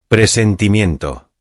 Presentimiento.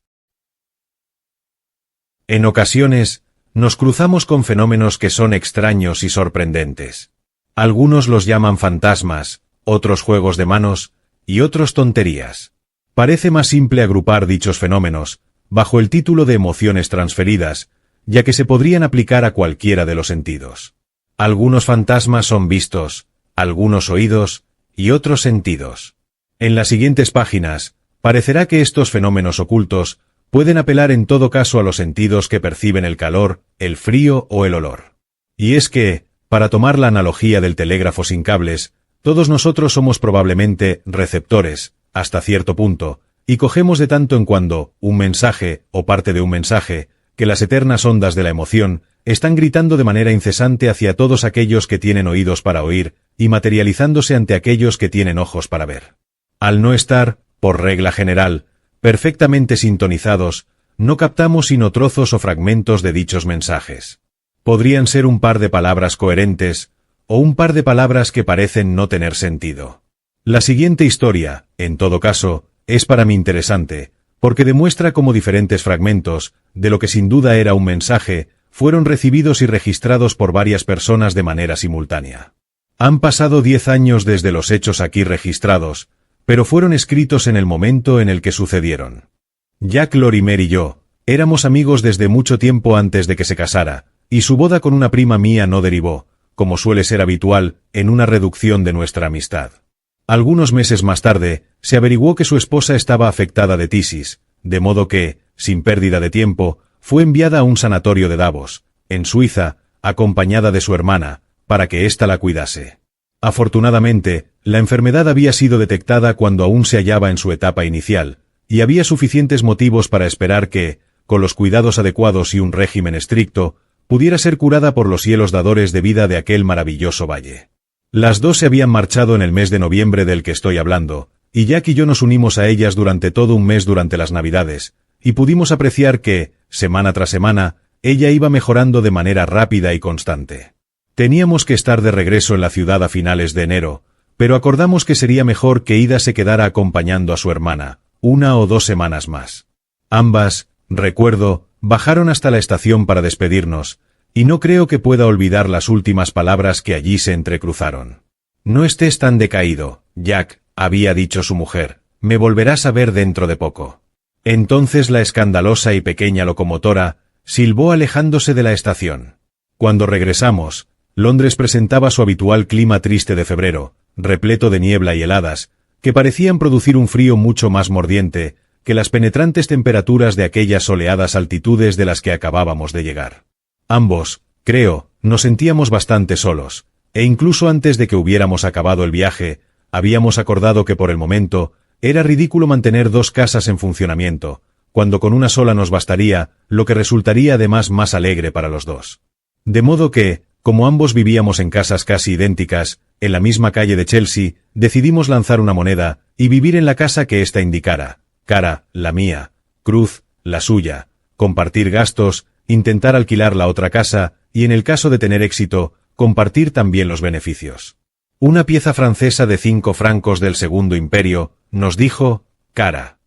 En ocasiones, nos cruzamos con fenómenos que son extraños y sorprendentes. Algunos los llaman fantasmas, otros juegos de manos, y otros tonterías. Parece más simple agrupar dichos fenómenos, bajo el título de emociones transferidas, ya que se podrían aplicar a cualquiera de los sentidos. Algunos fantasmas son vistos, algunos oídos, y otros sentidos. En las siguientes páginas, parecerá que estos fenómenos ocultos pueden apelar en todo caso a los sentidos que perciben el calor, el frío o el olor. Y es que, para tomar la analogía del telégrafo sin cables, todos nosotros somos probablemente receptores, hasta cierto punto, y cogemos de tanto en cuando un mensaje o parte de un mensaje, que las eternas ondas de la emoción están gritando de manera incesante hacia todos aquellos que tienen oídos para oír y materializándose ante aquellos que tienen ojos para ver. Al no estar, por regla general, perfectamente sintonizados, no captamos sino trozos o fragmentos de dichos mensajes. Podrían ser un par de palabras coherentes, o un par de palabras que parecen no tener sentido. La siguiente historia, en todo caso, es para mí interesante, porque demuestra cómo diferentes fragmentos, de lo que sin duda era un mensaje, fueron recibidos y registrados por varias personas de manera simultánea. Han pasado 10 años desde los hechos aquí registrados, pero fueron escritos en el momento en el que sucedieron. Jack Lorimer y yo éramos amigos desde mucho tiempo antes de que se casara, y su boda con una prima mía no derivó, como suele ser habitual, en una reducción de nuestra amistad. Algunos meses más tarde, se averiguó que su esposa estaba afectada de tisis, de modo que, sin pérdida de tiempo, fue enviada a un sanatorio de Davos, en Suiza, acompañada de su hermana, para que ésta la cuidase. Afortunadamente, la enfermedad había sido detectada cuando aún se hallaba en su etapa inicial, y había suficientes motivos para esperar que, con los cuidados adecuados y un régimen estricto, pudiera ser curada por los cielos dadores de vida de aquel maravilloso valle. Las dos se habían marchado en el mes de noviembre del que estoy hablando, y Jack y yo nos unimos a ellas durante todo un mes durante las Navidades, y pudimos apreciar que, semana tras semana, ella iba mejorando de manera rápida y constante. Teníamos que estar de regreso en la ciudad a finales de enero, pero acordamos que sería mejor que Ida se quedara acompañando a su hermana, 1 o 2 semanas más. Ambas, recuerdo, bajaron hasta la estación para despedirnos, y no creo que pueda olvidar las últimas palabras que allí se entrecruzaron. «No estés tan decaído, Jack», había dicho su mujer, «me volverás a ver dentro de poco». Entonces la escandalosa y pequeña locomotora silbó alejándose de la estación. Cuando regresamos, Londres presentaba su habitual clima triste de febrero, repleto de niebla y heladas, que parecían producir un frío mucho más mordiente que las penetrantes temperaturas de aquellas soleadas altitudes de las que acabábamos de llegar. Ambos, creo, nos sentíamos bastante solos, e incluso antes de que hubiéramos acabado el viaje, habíamos acordado que por el momento era ridículo mantener 2 casas en funcionamiento, cuando con una sola nos bastaría, lo que resultaría además más alegre para los dos. De modo que, como ambos vivíamos en casas casi idénticas, en la misma calle de Chelsea, decidimos lanzar una moneda y vivir en la casa que ésta indicara, cara, la mía, cruz, la suya, compartir gastos, intentar alquilar la otra casa y en el caso de tener éxito, compartir también los beneficios. Una pieza francesa de 5 francos del Segundo Imperio nos dijo, cara.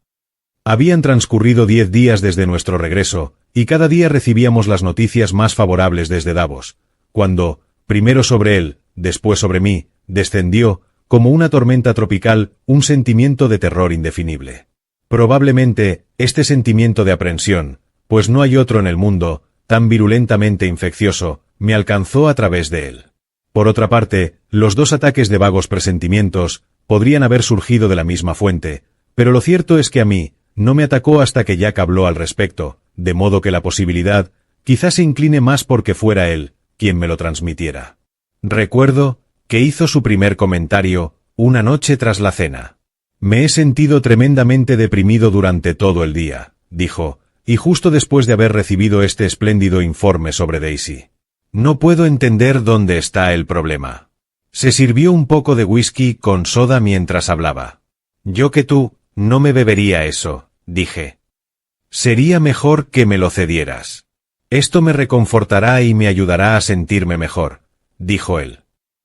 Habían transcurrido 10 días desde nuestro regreso, y cada día recibíamos las noticias más favorables desde Davos, cuando, primero sobre él, después sobre mí, descendió, como una tormenta tropical, un sentimiento de terror indefinible. Probablemente, este sentimiento de aprensión, pues no hay otro en el mundo, tan virulentamente infeccioso, me alcanzó a través de él. Por otra parte, los 2 ataques de vagos presentimientos podrían haber surgido de la misma fuente, pero lo cierto es que a mí no me atacó hasta que Jack habló al respecto, de modo que la posibilidad quizás se incline más porque fuera él quien me lo transmitiera. Recuerdo que hizo su primer comentario una noche tras la cena. «Me he sentido tremendamente deprimido durante todo el día», dijo, y justo después de haber recibido este espléndido informe sobre Daisy. «No puedo entender dónde está el problema». Se sirvió un poco de whisky con soda mientras hablaba. «Yo que tú, no me bebería eso», dije. «Sería mejor que me lo cedieras. Esto me reconfortará y me ayudará a sentirme mejor», dijo él.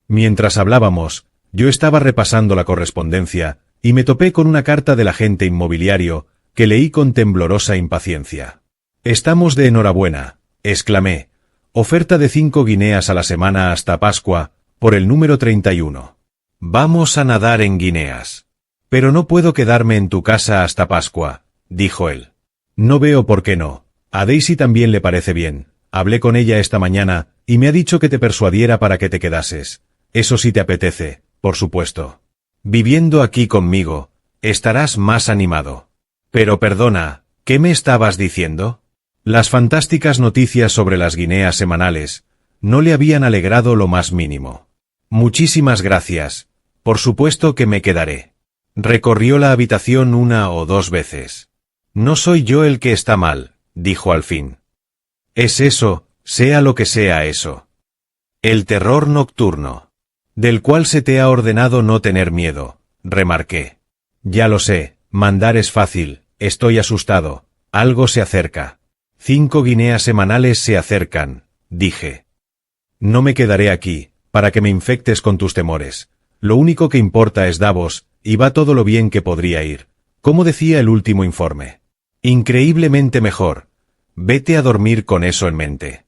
Mientras hablábamos, yo estaba repasando la correspondencia, y me topé con una carta del agente inmobiliario, que leí con temblorosa impaciencia. «Estamos de enhorabuena», exclamé. «Oferta de 5 guineas a la semana hasta Pascua, por el número 31. Vamos a nadar en guineas». «Pero no puedo quedarme en tu casa hasta Pascua», dijo él. «No veo por qué no. A Daisy también le parece bien. Hablé con ella esta mañana, y me ha dicho que te persuadiera para que te quedases. Eso sí te apetece, por supuesto. Viviendo aquí conmigo, estarás más animado». «Pero perdona, ¿qué me estabas diciendo?» Las fantásticas noticias sobre las guineas semanales no le habían alegrado lo más mínimo. «Muchísimas gracias. Por supuesto que me quedaré». Recorrió la habitación 1 o 2 veces. «No soy yo el que está mal», dijo al fin. «Es eso, sea lo que sea eso. El terror nocturno, del cual se te ha ordenado no tener miedo», remarqué. «Ya lo sé, mandar es fácil, estoy asustado, algo se acerca. 5 guineas semanales se acercan», dije. «No me quedaré aquí, para que me infectes con tus temores. Lo único que importa es Davos, y va todo lo bien que podría ir. Como decía el último informe. Increíblemente mejor. Vete a dormir con eso en mente».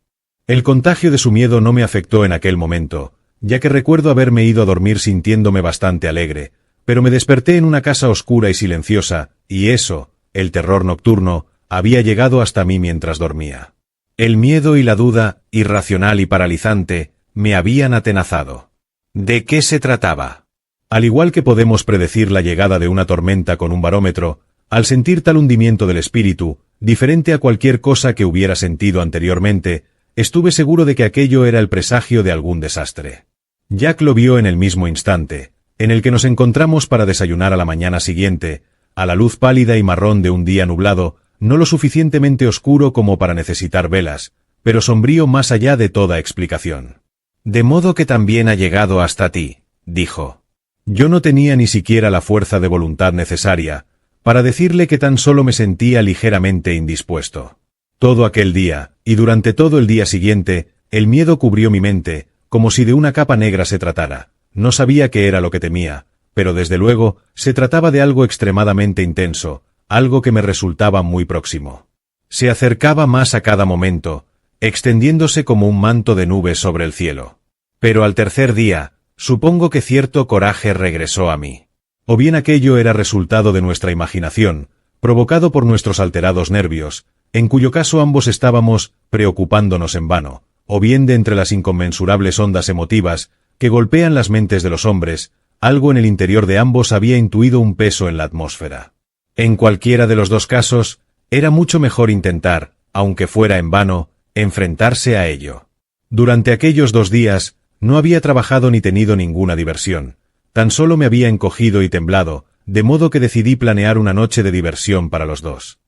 El contagio de su miedo no me afectó en aquel momento, ya que recuerdo haberme ido a dormir sintiéndome bastante alegre, pero me desperté en una casa oscura y silenciosa, y eso, el terror nocturno, había llegado hasta mí mientras dormía. El miedo y la duda, irracional y paralizante, me habían atenazado. ¿De qué se trataba? Al igual que podemos predecir la llegada de una tormenta con un barómetro, al sentir tal hundimiento del espíritu, diferente a cualquier cosa que hubiera sentido anteriormente, estuve seguro de que aquello era el presagio de algún desastre. Jack lo vio en el mismo instante, en el que nos encontramos para desayunar a la mañana siguiente, a la luz pálida y marrón de un día nublado, no lo suficientemente oscuro como para necesitar velas, pero sombrío más allá de toda explicación. «De modo que también ha llegado hasta ti», dijo. Yo no tenía ni siquiera la fuerza de voluntad necesaria para decirle que tan solo me sentía ligeramente indispuesto. Todo aquel día, y durante todo el día siguiente, el miedo cubrió mi mente, como si de una capa negra se tratara. No sabía qué era lo que temía, pero desde luego, se trataba de algo extremadamente intenso, algo que me resultaba muy próximo. Se acercaba más a cada momento, extendiéndose como un manto de nubes sobre el cielo. Pero al tercer día, supongo que cierto coraje regresó a mí. O bien aquello era resultado de nuestra imaginación, provocado por nuestros alterados nervios, en cuyo caso ambos estábamos preocupándonos en vano, o bien de entre las inconmensurables ondas emotivas que golpean las mentes de los hombres, algo en el interior de ambos había intuido un peso en la atmósfera. En cualquiera de los dos casos, era mucho mejor intentar, aunque fuera en vano, enfrentarse a ello. Durante aquellos 2 días, no había trabajado ni tenido ninguna diversión, tan solo me había encogido y temblado, de modo que decidí planear una noche de diversión para los dos.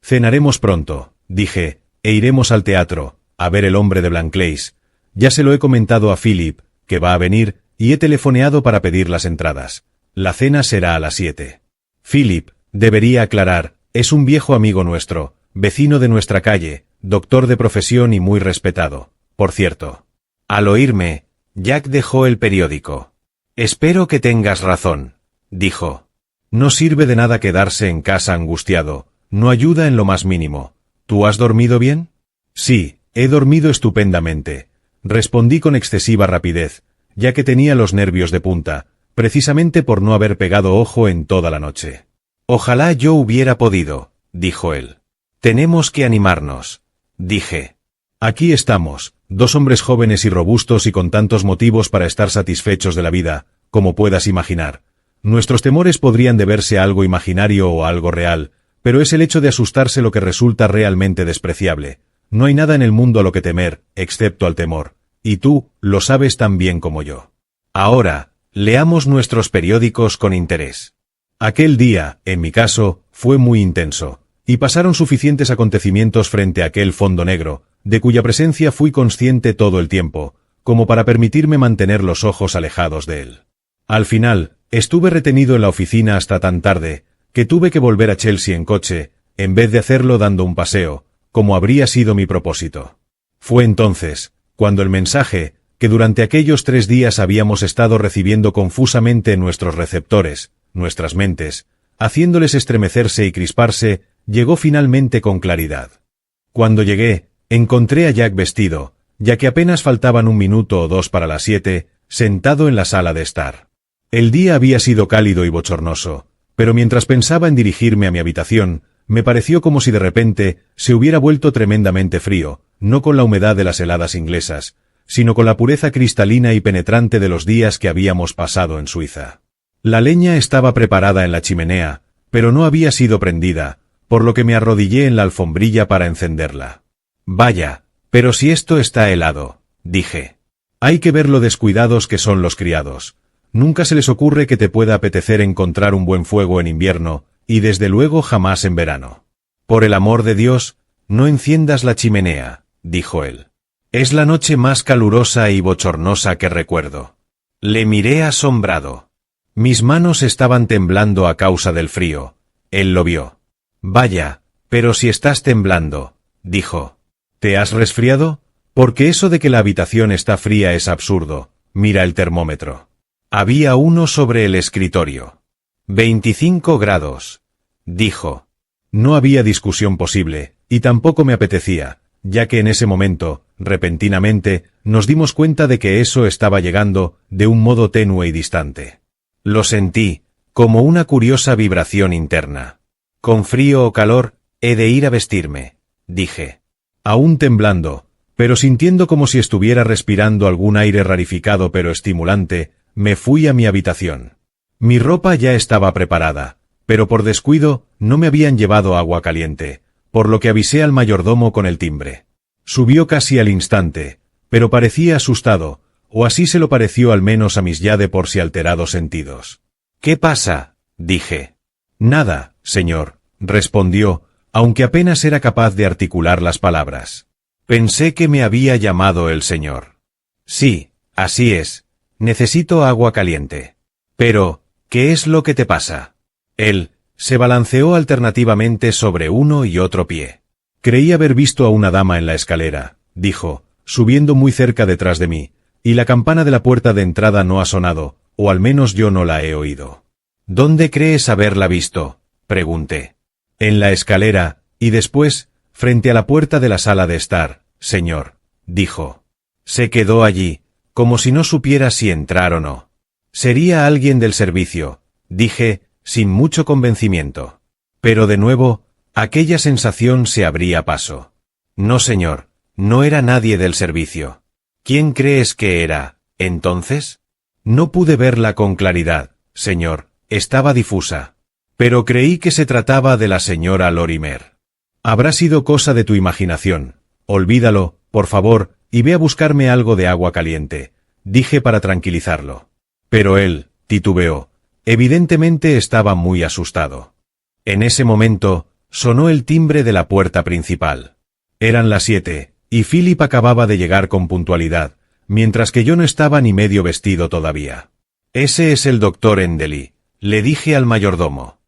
«Cenaremos pronto», dije, «e iremos al teatro, a ver El hombre de Blanclays. Ya se lo he comentado a Philip, que va a venir, y he telefoneado para pedir las entradas. La cena será a las 7. Philip, debería aclarar, es un viejo amigo nuestro, vecino de nuestra calle, doctor de profesión y muy respetado, por cierto». Al oírme, Jack dejó el periódico. «Espero que tengas razón», dijo. «No sirve de nada quedarse en casa angustiado, no ayuda en lo más mínimo. ¿Tú has dormido bien?» «Sí, he dormido estupendamente», respondí con excesiva rapidez, ya que tenía los nervios de punta, precisamente por no haber pegado ojo en toda la noche. «Ojalá yo hubiera podido», dijo él. «Tenemos que animarnos», dije. «Aquí estamos, 2 hombres jóvenes y robustos y con tantos motivos para estar satisfechos de la vida, como puedas imaginar. Nuestros temores podrían deberse a algo imaginario o a algo real, pero es el hecho de asustarse lo que resulta realmente despreciable. No hay nada en el mundo a lo que temer, excepto al temor, y tú lo sabes tan bien como yo. Ahora, leamos nuestros periódicos con interés». Aquel día, en mi caso, fue muy intenso, y pasaron suficientes acontecimientos frente a aquel fondo negro, de cuya presencia fui consciente todo el tiempo, como para permitirme mantener los ojos alejados de él. Al final, estuve retenido en la oficina hasta tan tarde, que tuve que volver a Chelsea en coche, en vez de hacerlo dando un paseo, como habría sido mi propósito. Fue entonces, cuando el mensaje, que durante aquellos 3 días habíamos estado recibiendo confusamente en nuestros receptores, nuestras mentes, haciéndoles estremecerse y crisparse, llegó finalmente con claridad. Cuando llegué, encontré a Jack vestido, ya que apenas faltaban 1 minuto o 2 para las 7, sentado en la sala de estar. El día había sido cálido y bochornoso, pero mientras pensaba en dirigirme a mi habitación, me pareció como si de repente se hubiera vuelto tremendamente frío, no con la humedad de las heladas inglesas, sino con la pureza cristalina y penetrante de los días que habíamos pasado en Suiza. La leña estaba preparada en la chimenea, pero no había sido prendida, por lo que me arrodillé en la alfombrilla para encenderla. «Vaya, pero si esto está helado», dije. «Hay que ver lo descuidados que son los criados. Nunca se les ocurre que te pueda apetecer encontrar un buen fuego en invierno, y desde luego jamás en verano. Por el amor de Dios, no enciendas la chimenea», dijo él. «Es la noche más calurosa y bochornosa que recuerdo». Le miré asombrado. Mis manos estaban temblando a causa del frío. Él lo vio. «Vaya, pero si estás temblando», dijo. «¿Te has resfriado? Porque eso de que la habitación está fría es absurdo. Mira el termómetro». Había uno sobre el escritorio. 25 grados, dijo. No había discusión posible, y tampoco me apetecía, ya que en ese momento, repentinamente, nos dimos cuenta de que eso estaba llegando de un modo tenue y distante. Lo sentí, como una curiosa vibración interna. «Con frío o calor, he de ir a vestirme», dije. Aún temblando, pero sintiendo como si estuviera respirando algún aire rarificado pero estimulante, me fui a mi habitación. Mi ropa ya estaba preparada, pero por descuido no me habían llevado agua caliente, por lo que avisé al mayordomo con el timbre. Subió casi al instante, pero parecía asustado, o así se lo pareció al menos a mis ya de por sí alterados sentidos. «¿Qué pasa?», dije. «Nada, señor», respondió, aunque apenas era capaz de articular las palabras. Pensé que me había llamado el señor. «Sí, así es. Necesito agua caliente». «Pero, ¿qué es lo que te pasa?». Él se balanceó alternativamente sobre uno y otro pie. «Creí haber visto a una dama en la escalera», dijo, subiendo muy cerca detrás de mí, «y la campana de la puerta de entrada no ha sonado, o al menos yo no la he oído». «¿Dónde crees haberla visto?», pregunté. «En la escalera, y después, frente a la puerta de la sala de estar, señor», dijo. Se quedó allí, como si no supiera si entrar o no. «Sería alguien del servicio», dije, sin mucho convencimiento. Pero de nuevo, aquella sensación se abría paso. «No, señor, no era nadie del servicio». «¿Quién crees que era, entonces?». «No pude verla con claridad, señor, estaba difusa. Pero creí que se trataba de la señora Lorimer». «Habrá sido cosa de tu imaginación. Olvídalo, por favor, y ve a buscarme algo de agua caliente», dije para tranquilizarlo. Pero él titubeó. Evidentemente estaba muy asustado. En ese momento, sonó el timbre de la puerta principal. Eran las 7, y Philip acababa de llegar con puntualidad, mientras que yo no estaba ni medio vestido todavía. «Ese es el doctor Endely», le dije al mayordomo.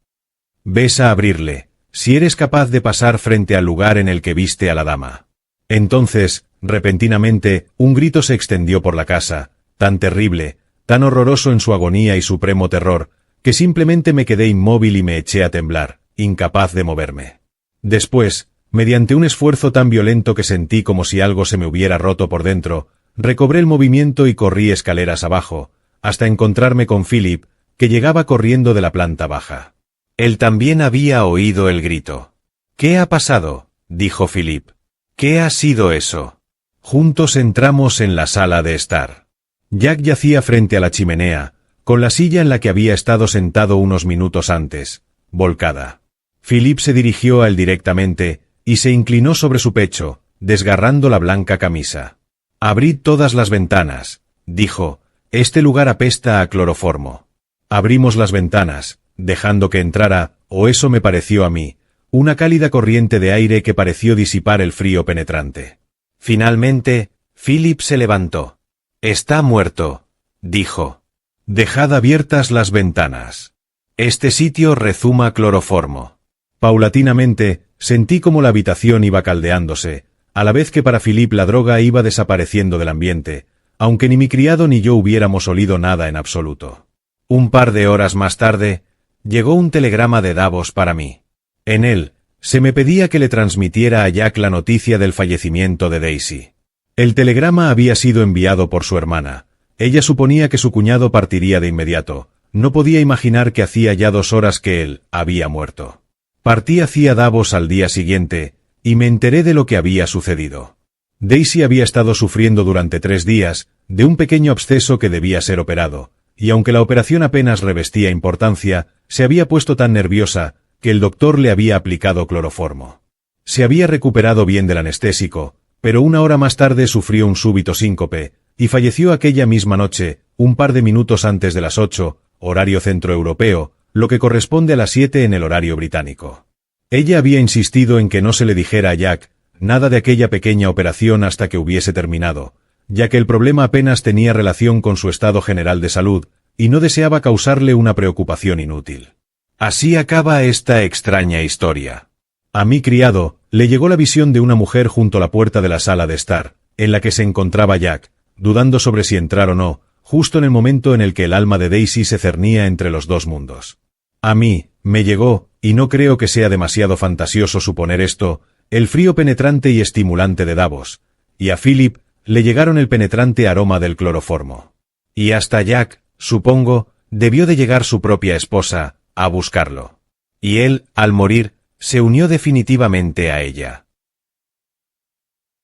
«Ves a abrirle, si eres capaz de pasar frente al lugar en el que viste a la dama». Entonces, repentinamente, un grito se extendió por la casa, tan terrible, tan horroroso en su agonía y supremo terror, que simplemente me quedé inmóvil y me eché a temblar, incapaz de moverme. Después, mediante un esfuerzo tan violento que sentí como si algo se me hubiera roto por dentro, recobré el movimiento y corrí escaleras abajo, hasta encontrarme con Philip, que llegaba corriendo de la planta baja. Él también había oído el grito. «¿Qué ha pasado?», dijo Philip. «¿Qué ha sido eso?». Juntos entramos en la sala de estar. Jack yacía frente a la chimenea, con la silla en la que había estado sentado unos minutos antes, volcada. Philip se dirigió a él directamente, y se inclinó sobre su pecho, desgarrando la blanca camisa. «Abrid todas las ventanas», dijo, «este lugar apesta a cloroformo». Abrimos las ventanas, dejando que entrara, o eso me pareció a mí, una cálida corriente de aire que pareció disipar el frío penetrante. Finalmente, Philip se levantó. «Está muerto», dijo. «Dejad abiertas las ventanas. Este sitio rezuma cloroformo». Paulatinamente, sentí como la habitación iba caldeándose, a la vez que para Philip la droga iba desapareciendo del ambiente, aunque ni mi criado ni yo hubiéramos olido nada en absoluto. Un par de horas más tarde, llegó un telegrama de Davos para mí. En él, se me pedía que le transmitiera a Jack la noticia del fallecimiento de Daisy. El telegrama había sido enviado por su hermana. Ella suponía que su cuñado partiría de inmediato. No podía imaginar que hacía ya 2 horas que él había muerto. Partí hacia Davos al día siguiente, y me enteré de lo que había sucedido. Daisy había estado sufriendo durante 3 días, de un pequeño absceso que debía ser operado, y aunque la operación apenas revestía importancia, se había puesto tan nerviosa, que el doctor le había aplicado cloroformo. Se había recuperado bien del anestésico, pero 1 hora más tarde sufrió un súbito síncope, y falleció aquella misma noche, un par de minutos antes de las 8, horario centroeuropeo, lo que corresponde a las 7 en el horario británico. Ella había insistido en que no se le dijera a Jack nada de aquella pequeña operación hasta que hubiese terminado, ya que el problema apenas tenía relación con su estado general de salud, y no deseaba causarle una preocupación inútil. Así acaba esta extraña historia. A mi criado le llegó la visión de una mujer junto a la puerta de la sala de estar, en la que se encontraba Jack, dudando sobre si entrar o no, justo en el momento en el que el alma de Daisy se cernía entre los 2 mundos. A mí, me llegó, y no creo que sea demasiado fantasioso suponer esto, el frío penetrante y estimulante de Davos, y a Philip le llegaron el penetrante aroma del cloroformo. Y hasta Jack, supongo, debió de llegar su propia esposa, a buscarlo. Y él, al morir, se unió definitivamente a ella.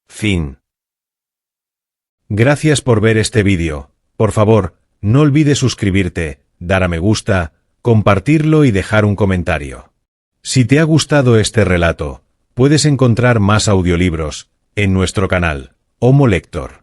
Fin. Gracias por ver este vídeo. Por favor, no olvides suscribirte, dar a me gusta, compartirlo y dejar un comentario. Si te ha gustado este relato, puedes encontrar más audiolibros en nuestro canal, Homo Lector.